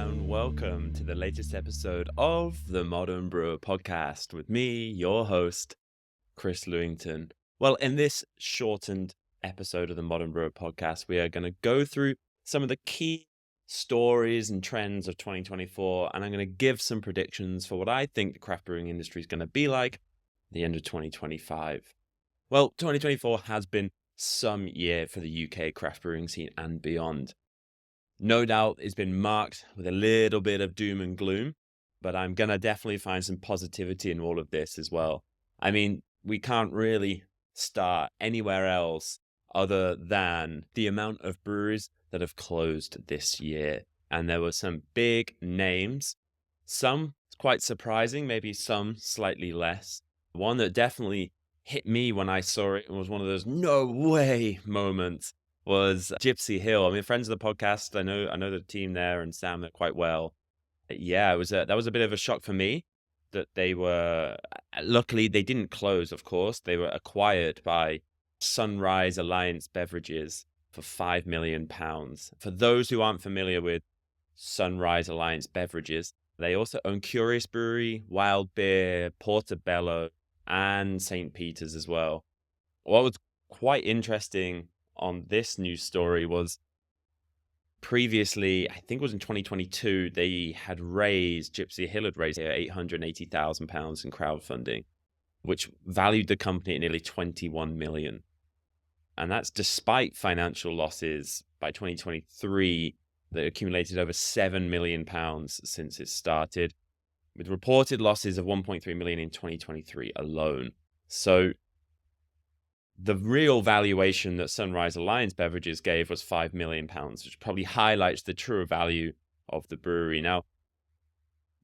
and welcome to the latest episode of the Modern Brewer Podcast with me, your host, Chris Lewington. Well, in this shortened episode of the Modern Brewer Podcast, we are going to go through some of the key stories and trends of 2024, and I'm going to give some predictions for what I think the craft brewing industry is going to be like at the end of 2025. Well, 2024 has been some year for the UK craft brewing scene and beyond. No doubt it's been marked with a little bit of doom and gloom, but I'm going to definitely find some positivity in all of this as well. I mean, we can't really start anywhere else other than the amount of breweries that have closed this year. And there were some big names, some quite surprising, maybe some slightly less. One that definitely hit me when I saw it was one of those no way moments was Gypsy Hill. I mean, friends of the podcast, I know the team there and Sam quite well. Yeah, that was a bit of a shock for me that they were, luckily they didn't close, of course. They were acquired by Sunrise Alliance Beverages for £5 million. For those who aren't familiar with Sunrise Alliance Beverages, they also own Curious Brewery, Wild Beer, Portobello, and St. Peter's as well. What was quite interesting on this news story was previously, I think it was in 2022, Gypsy Hill had raised £880,000 in crowdfunding, which valued the company at nearly 21 million. And that's despite financial losses. By 2023, they accumulated over £7 million since it started, with reported losses of 1.3 million in 2023 alone. So the real valuation that Sunrise Alliance Beverages gave was £5 million, which probably highlights the true value of the brewery. Now,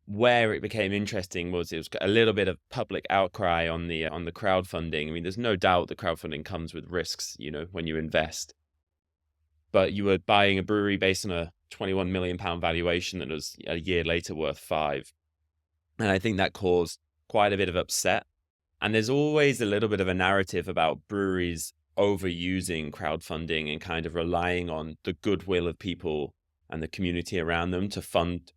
where it became interesting was it was a little bit of public outcry on the crowdfunding. I mean, there's no doubt that crowdfunding comes with risks, when you invest. But you were buying a brewery based on a £21 million valuation that was a year later worth £5. And I think that caused quite a bit of upset. And there's always a little bit of a narrative about breweries overusing crowdfunding and kind of relying on the goodwill of people and the community around them to fund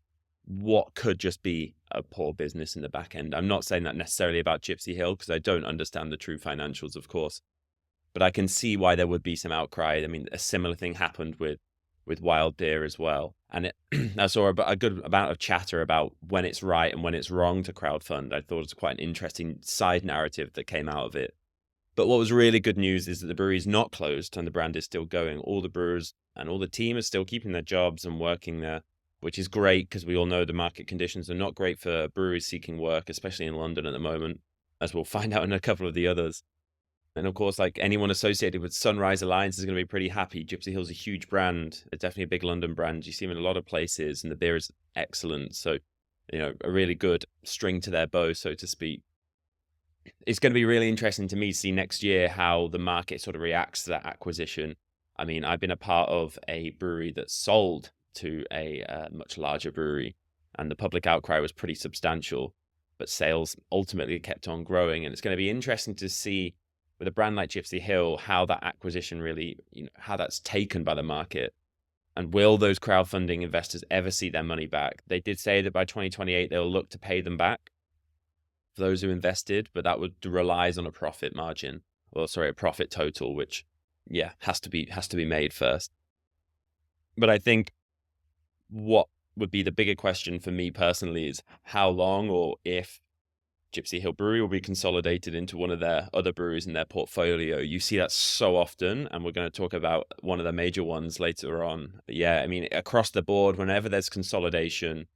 what could just be a poor business in the back end. I'm not saying that necessarily about Gypsy Hill because I don't understand the true financials, of course, but I can see why there would be some outcry. I mean, a similar thing happened with Wild Beer as well. And I saw a good amount of chatter about when it's right and when it's wrong to crowdfund. I thought it was quite an interesting side narrative that came out of it. But what was really good news is that the brewery is not closed and the brand is still going. All the brewers and all the team are still keeping their jobs and working there, which is great because we all know the market conditions are not great for breweries seeking work, especially in London at the moment, as we'll find out in a couple of the others. And of course, like anyone associated with Sunrise Alliance is going to be pretty happy. Gypsy Hill's a huge brand. It's definitely a big London brand. You see them in a lot of places and the beer is excellent. So, a really good string to their bow, so to speak. It's going to be really interesting to me to see next year how the market sort of reacts to that acquisition. I mean, I've been a part of a brewery that sold to a much larger brewery and the public outcry was pretty substantial, but sales ultimately kept on growing. And it's going to be interesting to see with a brand like Gypsy Hill, how that acquisition really, how that's taken by the market. And will those crowdfunding investors ever see their money back? They did say that by 2028, they'll look to pay them back for those who invested, but that relies on a profit margin, a profit total, which, has to be made first. But I think what would be the bigger question for me personally is how long or if Gypsy Hill Brewery will be consolidated into one of their other breweries in their portfolio. You see that so often, and we're going to talk about one of the major ones later on. But I mean, across the board, whenever there's consolidation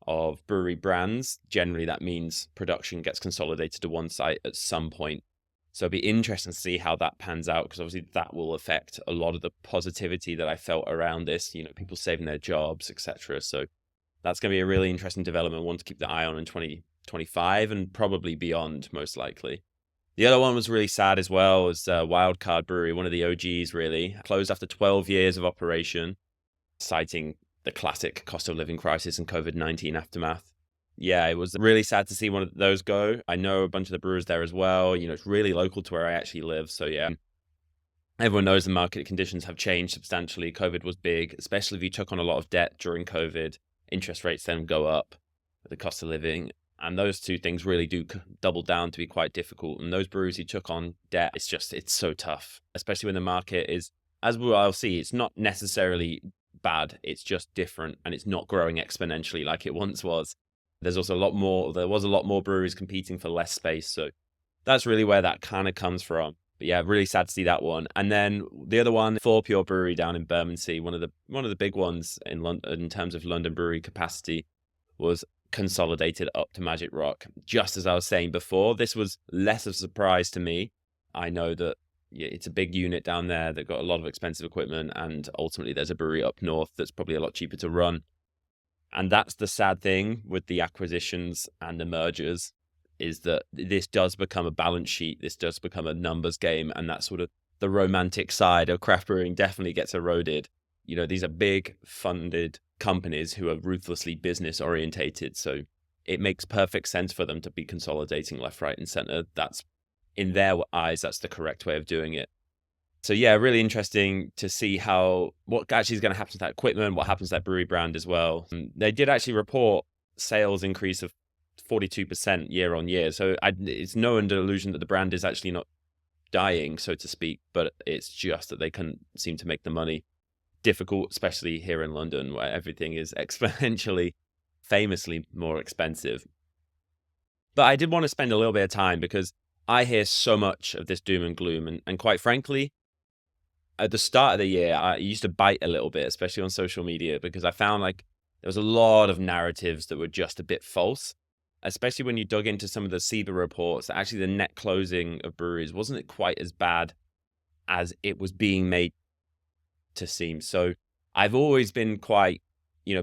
of brewery brands, generally that means production gets consolidated to one site at some point. So it'll be interesting to see how that pans out, because obviously that will affect a lot of the positivity that I felt around this, people saving their jobs, etc. So that's going to be a really interesting development, one to keep the eye on in 2025 and probably beyond, most likely. The other one was really sad as well, was Wildcard Brewery, one of the OGs really, closed after 12 years of operation, citing the classic cost of living crisis and COVID-19 aftermath. It was really sad to see one of those go. I know a bunch of the brewers there as well. It's really local to where I actually live. So everyone knows the market conditions have changed substantially. COVID was big, especially if you took on a lot of debt during COVID. interest rates then go up, the cost of living. And those two things really do double down to be quite difficult. And those breweries who took on debt, it's so tough, especially when the market is, as we'll see, it's not necessarily bad. It's just different, and it's not growing exponentially like it once was. There was a lot more breweries competing for less space. So that's really where that kind of comes from. But yeah, really sad to see that one. And then the other one, Four Pure Brewery down in Bermondsey, one of the big ones in London in terms of London brewery capacity, was consolidated up to Magic Rock. Just as I was saying before, this was less of a surprise to me. I know that it's a big unit down there that got a lot of expensive equipment, and ultimately there's a brewery up north that's probably a lot cheaper to run. And that's the sad thing with the acquisitions and the mergers, is that this does become a balance sheet. This does become a numbers game, and that sort of the romantic side of craft brewing definitely gets eroded. These are big funded companies who are ruthlessly business orientated. So it makes perfect sense for them to be consolidating left, right, and center. That's, in their eyes, that's the correct way of doing it. So yeah, really interesting to see what actually is going to happen to that equipment, what happens to that brewery brand as well. And they did actually report sales increase of 42% year on year. So it's no illusion that the brand is actually not dying, so to speak, but it's just that they couldn't seem to make the money. Difficult, especially here in London, where everything is exponentially, famously more expensive. But I did want to spend a little bit of time, because I hear so much of this doom and gloom, and quite frankly, at the start of the year, I used to bite a little bit, especially on social media, because I found like there was a lot of narratives that were just a bit false, especially when you dug into some of the SEBA reports. Actually, the net closing of breweries wasn't quite as bad as it was being made to seem. So I've always been quite,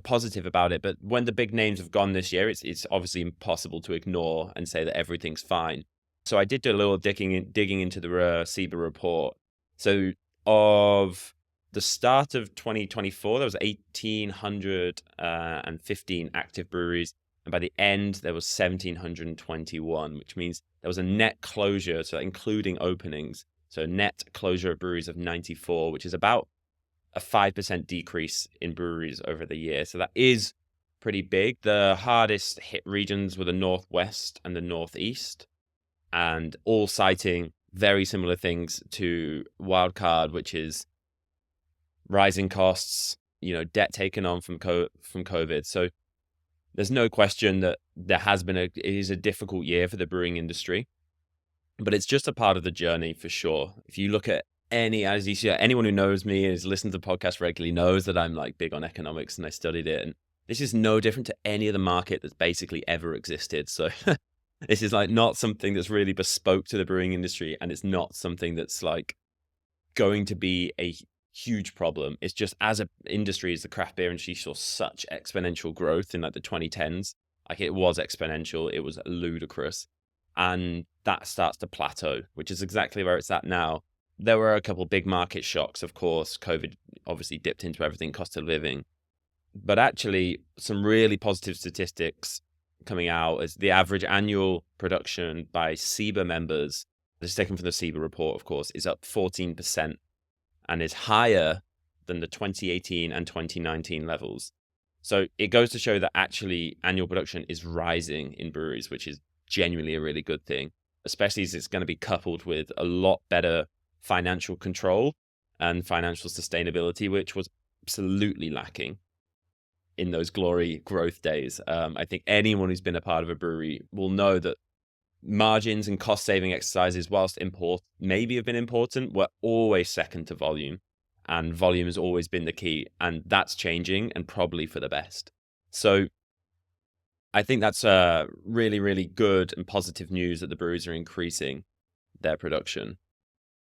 positive about it. But when the big names have gone this year, it's obviously impossible to ignore and say that everything's fine. So I did do a little digging into the SEBA report. So of the start of 2024, there was 1,815 active breweries. And by the end, there was 1,721, which means there was a net closure, so including openings. So net closure of breweries of 94, which is about a 5% decrease in breweries over the year. So that is pretty big. The hardest hit regions were the Northwest and the Northeast, and all citing very similar things to Wildcard, which is rising costs, debt taken on from COVID. So there's no question that it is a difficult year for the brewing industry, but it's just a part of the journey for sure. If you look at anyone who knows me and has listened to the podcast regularly knows that I'm like big on economics, and I studied it. And this is no different to any other market that's basically ever existed. So this is like not something that's really bespoke to the brewing industry, and it's not something that's like going to be a huge problem. It's just, as an industry, as the craft beer industry saw such exponential growth in like the 2010s, like it was exponential, it was ludicrous, and that starts to plateau, which is exactly where it's at now. There were a couple big market shocks, of course. COVID obviously dipped into everything, cost of living, but actually some really positive statistics coming out as the average annual production by SEBA members, this is taken from the SEBA report, of course, is up 14%. And is higher than the 2018 and 2019 levels. So it goes to show that actually annual production is rising in breweries, which is genuinely a really good thing, especially as it's going to be coupled with a lot better financial control and financial sustainability, which was absolutely lacking in those glory growth days. I think anyone who's been a part of a brewery will know that margins and cost saving exercises, whilst maybe have been important, were always second to volume, and volume has always been the key, and that's changing, and probably for the best. So I think that's really, really good and positive news that the breweries are increasing their production.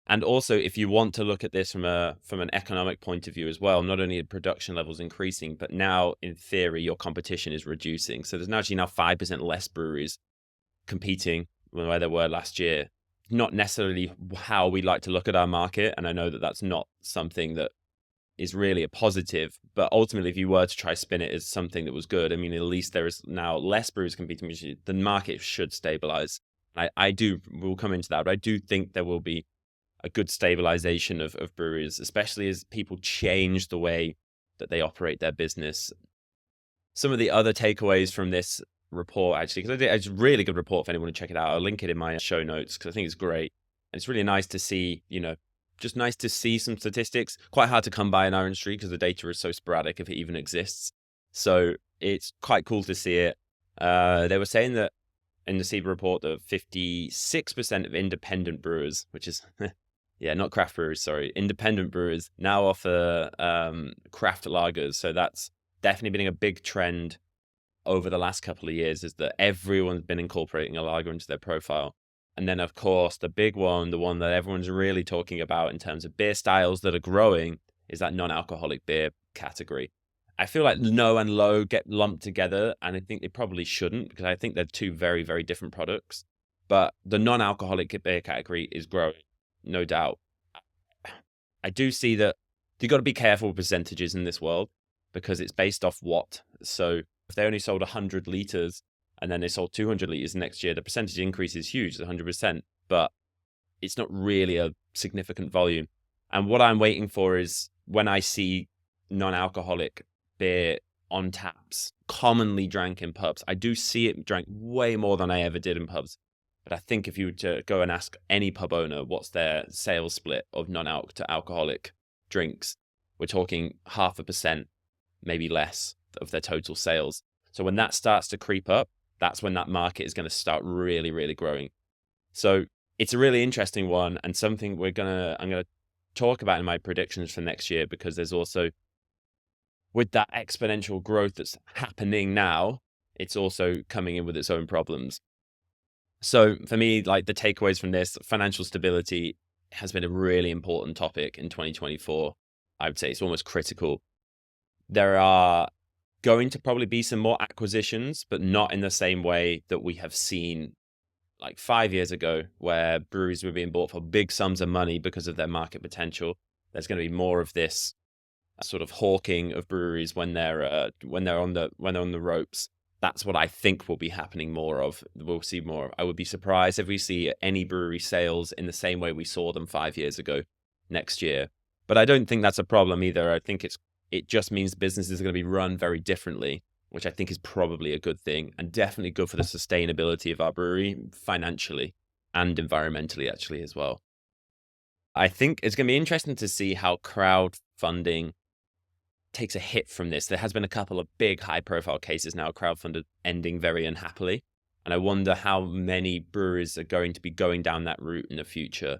And also, if you want to look at this from an economic point of view as well, not only are production levels increasing, but now in theory your competition is reducing. So there's actually now 5% less breweries competing where there were last year. Not necessarily how we like to look at our market, and I know that that's not something that is really a positive, but ultimately if you were to try spin it as something that was good, I mean, at least there is now less breweries competing, the market should stabilize. We'll come into that, but I do think there will be a good stabilization of breweries, especially as people change the way that they operate their business. some of the other takeaways from this report, actually, because it's a really good report if anyone want to check it out. I'll link it in my show notes because I think it's great. And it's really nice to see, just nice to see some statistics. Quite hard to come by in our industry because the data is so sporadic if it even exists. So it's quite cool to see it. They were saying that in the SIBA report that 56% of independent brewers, which is, yeah, not craft brewers, sorry, independent brewers now offer craft lagers. So that's definitely been a big trend over the last couple of years, is that everyone's been incorporating a lager into their profile. And then, of course, the big one, the one that everyone's really talking about in terms of beer styles that are growing, is that non-alcoholic beer category. I feel like no and low get lumped together, and I think they probably shouldn't, because I think they're two very, very different products. But the non-alcoholic beer category is growing, no doubt. I do see that you've got to be careful with percentages in this world, because it's based off what. So if they only sold 100 liters and then they sold 200 liters next year, the percentage increase is huge, 100%, but it's not really a significant volume. And what I'm waiting for is when I see non-alcoholic beer on taps, commonly drank in pubs. I do see it drank way more than I ever did in pubs. But I think if you were to go and ask any pub owner what's their sales split of non-alc to alcoholic drinks, we're talking 0.5%, maybe less, of their total sales. So when that starts to creep up, that's when that market is going to start really, really growing. So it's a really interesting one, and something I'm going to talk about in my predictions for next year, because there's also, with that exponential growth that's happening now, it's also coming in with its own problems. So for me, like, the takeaways from this, financial stability has been a really important topic in 2024. I would say it's almost critical. There are going to probably be some more acquisitions, but not in the same way that we have seen like 5 years ago, where breweries were being bought for big sums of money because of their market potential. There's going to be more of this sort of hawking of breweries when they're on the ropes. That's what I think will be happening more of. We'll see more. I would be surprised if we see any brewery sales in the same way we saw them 5 years ago next year. But I don't think that's a problem either. I think it just means businesses are going to be run very differently, which I think is probably a good thing, and definitely good for the sustainability of our brewery financially and environmentally, actually, as well. I think it's going to be interesting to see how crowdfunding takes a hit from this. There has been a couple of big high-profile cases now, crowdfunded ending very unhappily, and I wonder how many breweries are going to be going down that route in the future.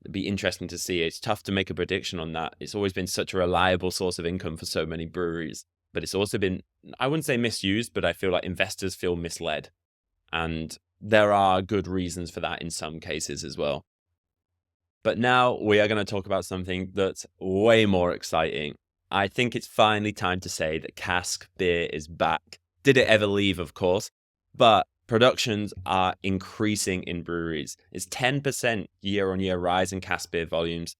It'd be interesting to see. It's tough to make a prediction on that. It's always been such a reliable source of income for so many breweries, but it's also been, I wouldn't say misused, but I feel like investors feel misled. And there are good reasons for that in some cases as well. But now we are going to talk about something that's way more exciting. I think it's finally time to say that cask beer is back. Did it ever leave, of course, but productions are increasing in breweries. It's 10% year-on-year rise in cask beer volumes,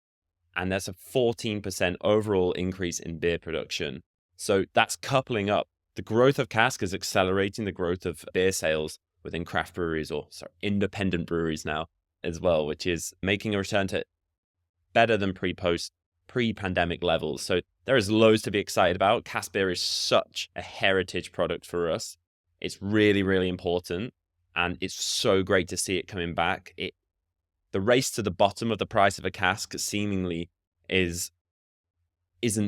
and that's a 14% overall increase in beer production. So that's coupling up. The growth of cask is accelerating the growth of beer sales within craft breweries, independent breweries now as well, which is making a return to better than pre-pandemic levels. So there is loads to be excited about. Cask beer is such a heritage product for us. It's really, really important, and it's so great to see it coming back. The race to the bottom of the price of a cask seemingly isn't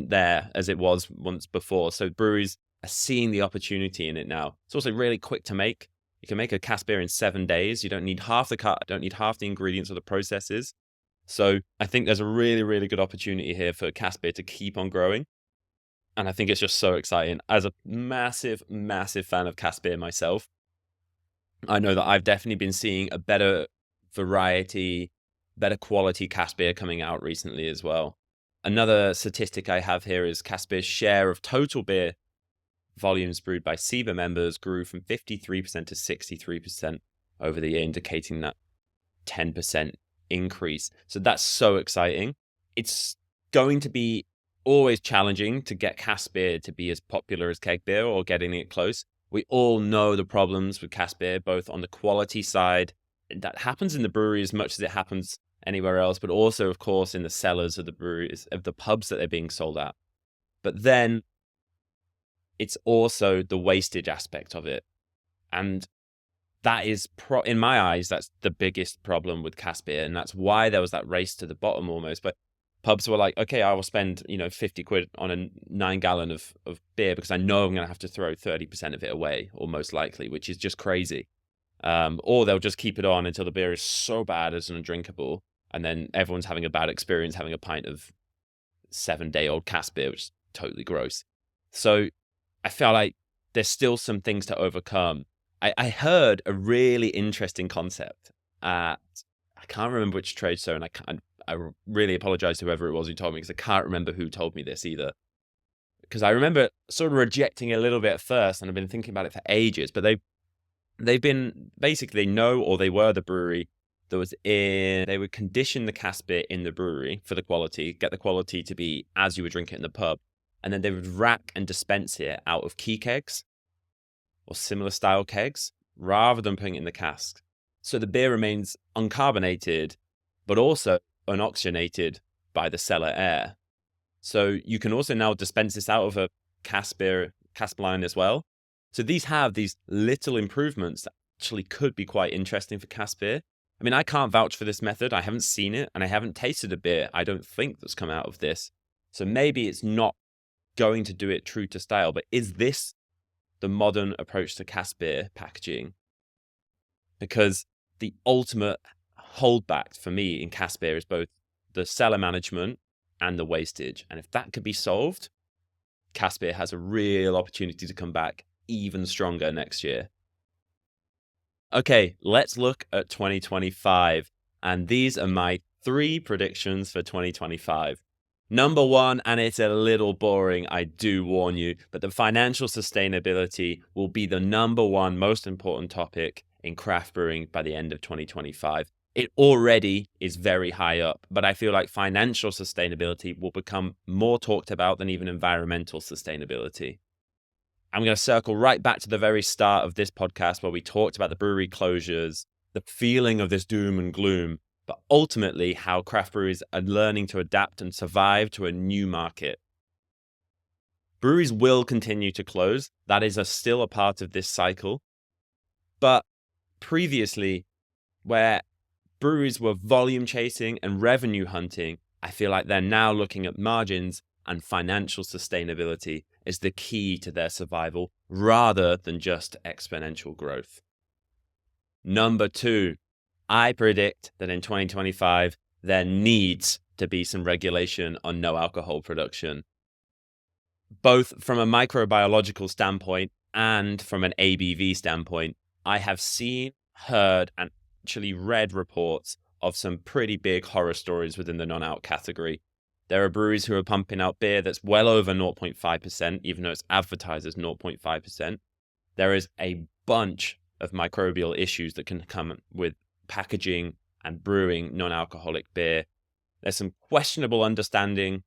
there as it was once before. So breweries are seeing the opportunity in it now. It's also really quick to make. You can make a cask beer in 7 days. You don't need half the cut, don't need half the ingredients or the processes. So I think there's a really, really good opportunity here for cask beer to keep on growing. And I think it's just so exciting. As a massive, massive fan of cask beer myself, I know that I've definitely been seeing a better variety, better quality cask beer coming out recently as well. Another statistic I have here is cask beer's share of total beer volumes brewed by SIBA members grew from 53% to 63% over the year, indicating that 10% increase. So that's so exciting. It's going to be always challenging to get cask beer to be as popular as keg beer or getting it close. We all know the problems with cask beer, both on the quality side, that happens in the brewery as much as it happens anywhere else, but also, of course, in the cellars of the breweries, of the pubs that they're being sold at. But then it's also the wastage aspect of it. And that is, in my eyes, that's the biggest problem with cask beer. And that's why there was that race to the bottom almost. But pubs were like, okay, I will spend, 50 quid on a 9 gallon of beer because I know I'm going to have to throw 30% of it away, or most likely, which is just crazy. Or they'll just keep it on until the beer is so bad as undrinkable. And then everyone's having a bad experience having a pint of 7-day-old cask beer, which is totally gross. So I feel like there's still some things to overcome. I heard a really interesting concept at, I can't remember which trade show, and I really apologize to whoever it was who told me, because I can't remember who told me this either. Because I remember sort of rejecting it a little bit at first, and I've been thinking about it for ages. But they've been basically they were the brewery that was they would condition the cask beer in the brewery for the quality, get the quality to be as you would drink it in the pub, and then they would rack and dispense it out of key kegs or similar style kegs rather than putting it in the cask. So the beer remains uncarbonated, but also unoxygenated by the cellar air. So you can also now dispense this out of a cask line as well. So these have these little improvements that actually could be quite interesting for cask beer. I mean, I can't vouch for this method. I haven't seen it, and I haven't tasted a beer, I don't think, that's come out of this. So maybe it's not going to do it true to style, but is this the modern approach to cask beer packaging? Because the ultimate holdback for me in cask beer is both the cellar management and the wastage. And if that could be solved, cask beer has a real opportunity to come back even stronger next year. Okay, let's look at 2025. And these are my 3 predictions for 2025. Number 1, and it's a little boring, I do warn you, but the financial sustainability will be the number 1 most important topic in craft brewing by the end of 2025. It already is very high up, but I feel like financial sustainability will become more talked about than even environmental sustainability. I'm going to circle right back to the very start of this podcast where we talked about the brewery closures, the feeling of this doom and gloom, but ultimately how craft breweries are learning to adapt and survive to a new market. Breweries will continue to close. That is still a part of this cycle. But previously, where breweries were volume chasing and revenue hunting, I feel like they're now looking at margins, and financial sustainability is the key to their survival rather than just exponential growth. Number 2, I predict that in 2025, there needs to be some regulation on no alcohol production, both from a microbiological standpoint and from an ABV standpoint. I have seen, heard, and actually read reports of some pretty big horror stories within the non-alc category. There are breweries who are pumping out beer that's well over 0.5%, even though it's advertised as 0.5%. There is a bunch of microbial issues that can come with packaging and brewing non-alcoholic beer. There's some questionable understanding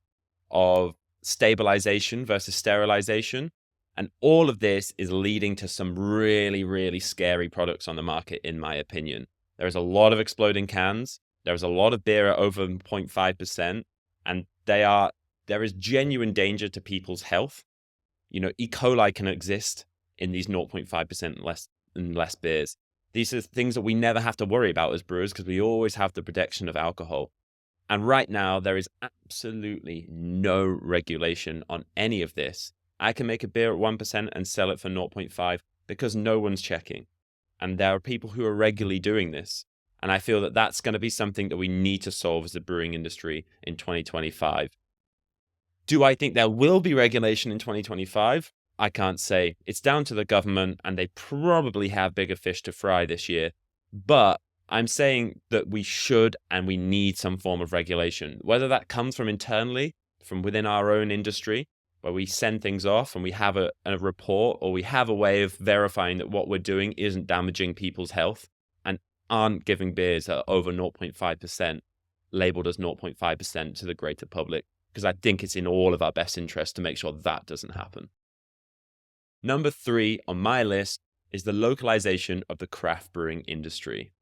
of stabilization versus sterilization. And all of this is leading to some really, really scary products on the market, in my opinion. There's a lot of exploding cans. There's a lot of beer at over 0.5%. And there is genuine danger to people's health. E. coli can exist in these 0.5% less beers. These are things that we never have to worry about as brewers because we always have the protection of alcohol. And right now, there is absolutely no regulation on any of this. I can make a beer at 1% and sell it for 0.5 because no one's checking. And there are people who are regularly doing this. And I feel that that's going to be something that we need to solve as a brewing industry in 2025. Do I think there will be regulation in 2025? I can't say. It's down to the government, and they probably have bigger fish to fry this year. But I'm saying that we should and we need some form of regulation, whether that comes from internally, from within our own industry, where we send things off and we have a report, or we have a way of verifying that what we're doing isn't damaging people's health and aren't giving beers that are over 0.5% labeled as 0.5% to the greater public, because I think it's in all of our best interest to make sure that doesn't happen. Number 3 on my list is the localization of the craft brewing industry.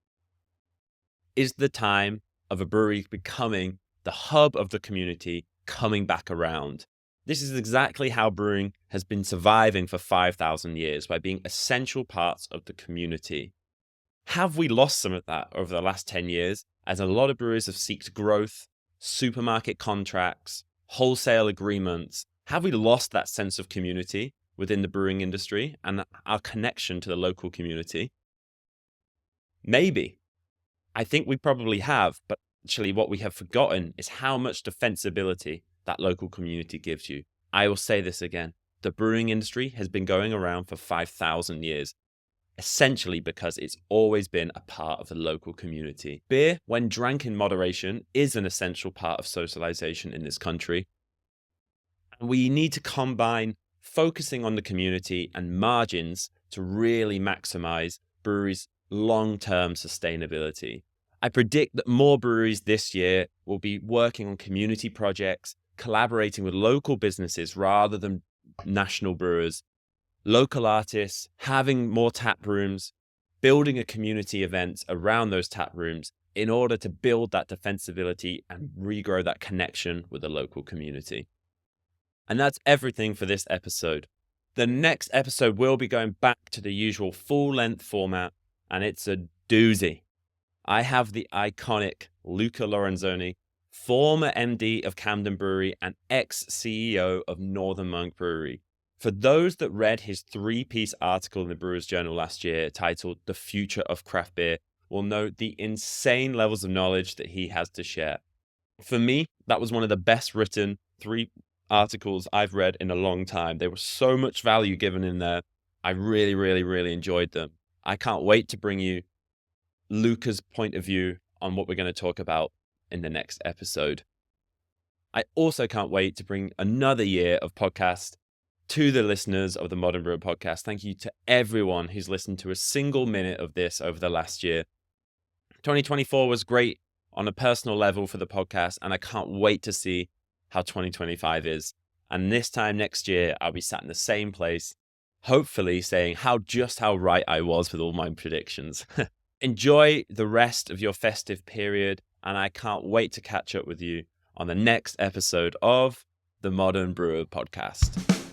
Is the time of a brewery becoming the hub of the community coming back around? This is exactly how brewing has been surviving for 5,000 years, by being essential parts of the community. Have we lost some of that over the last 10 years, as a lot of brewers have sought growth, supermarket contracts, wholesale agreements? Have we lost that sense of community within the brewing industry and our connection to the local community? Maybe. I think we probably have, but actually what we have forgotten is how much defensibility that local community gives you. I will say this again. The brewing industry has been going around for 5,000 years, essentially because it's always been a part of the local community. Beer, when drank in moderation, is an essential part of socialization in this country. And we need to combine focusing on the community and margins to really maximize breweries' long-term sustainability. I predict that more breweries this year will be working on community projects, collaborating with local businesses rather than national brewers, local artists, having more tap rooms, building a community event around those tap rooms in order to build that defensibility and regrow that connection with the local community. And that's everything for this episode. The next episode will be going back to the usual full-length format, and it's a doozy. I have the iconic Luca Lorenzoni, former MD of Camden Brewery and ex-CEO of Northern Monk Brewery. For those that read his 3-piece article in the Brewers Journal last year titled "The Future of Craft Beer," will know the insane levels of knowledge that he has to share. For me, that was one of the best written 3 articles I've read in a long time. There was so much value given in there. I really, really, really enjoyed them. I can't wait to bring you Luca's point of view on what we're going to talk about in the next episode. I also can't wait to bring another year of podcast to the listeners of the Modern Brewer podcast. Thank you to everyone who's listened to a single minute of this over the last year. 2024 was great on a personal level for the podcast, and I can't wait to see how 2025 is. And this time next year, I'll be sat in the same place, hopefully saying how right I was with all my predictions. Enjoy the rest of your festive period, and I can't wait to catch up with you on the next episode of the Modern Brewer podcast.